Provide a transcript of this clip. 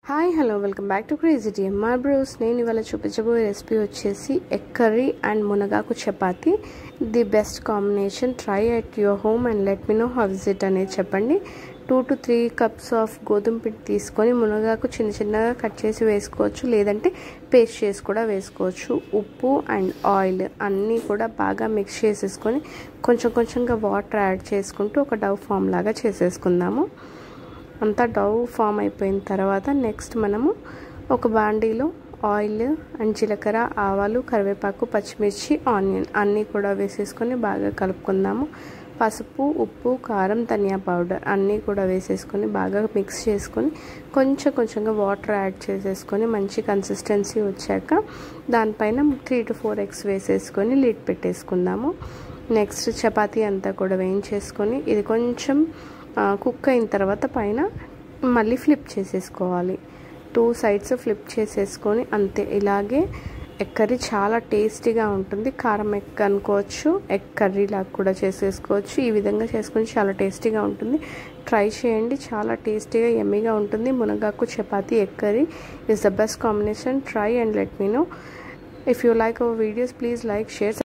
Hi hello welcome back to crazy DMR bros. నేను ఇవాళ చూపించబోయే రెసిపీ వచ్చేసి ఎగ్ కర్రీ అండ్ మునగాకు chapati. The best combination. Try at your home and let me know how is it అనేది చెప్పండి. 2 to 3 cups of గోధుమ పిండి తీసుకొని మునగాకు చిన్న చిన్నగా కట్ చేసి వేసుకోవచ్చు, లేదంటే పేస్ట్ చేసి కూడా వేసుకోవచ్చు. ఉప్పు అండ్ ఆయిల్ అన్నీ కూడా బాగా మిక్స్ చేసేసుకొని కొంచెం కొంచెంగా వాటర్ యాడ్ చేసుకుంటూ ఒక డవ్ ఫామ్ లాగా చేసేసుకుందాము. అంతా డవ్ ఫామ్ అయిపోయిన తర్వాత నెక్స్ట్ మనము ఒక బాండీలో ఆయిల్ అండ్ జీలకర్ర, ఆవాలు, కరివేపాకు, పచ్చిమిర్చి, ఆనియన్ అన్నీ కూడా వేసేసుకొని బాగా కలుపుకుందాము. పసుపు, ఉప్పు, కారం, ధనియా పౌడర్ అన్నీ కూడా వేసేసుకొని బాగా మిక్స్ చేసుకొని కొంచెం కొంచెంగా వాటర్ యాడ్ చేసేసుకొని మంచి కన్సిస్టెన్సీ వచ్చాక దానిపైన 3 to 4 eggs వేసేసుకొని లిడ్ పెట్టేసుకుందాము. నెక్స్ట్ చపాతీ అంతా కూడా వేయించేసుకొని ఇది కొంచెం కుక్ అయిన తర్వాత పైన మళ్ళీ ఫ్లిప్ చేసేసుకోవాలి. 2 sides ఫ్లిప్ చేసేసుకొని అంతే. ఇలాగే ఎగ్ కర్రీ చాలా టేస్టీగా ఉంటుంది. కారం ఎగ్ అనుకోవచ్చు, ఎగ్ కర్రీ లాగా కూడా చేసేసుకోవచ్చు. ఈ విధంగా చేసుకొని చాలా టేస్టీగా ఉంటుంది. ట్రై చేయండి, చాలా టేస్టీగా యమ్మీగా ఉంటుంది. మునగాకు chapati egg curry is the best combination. Try and let me know. If you like our videos, please like, share.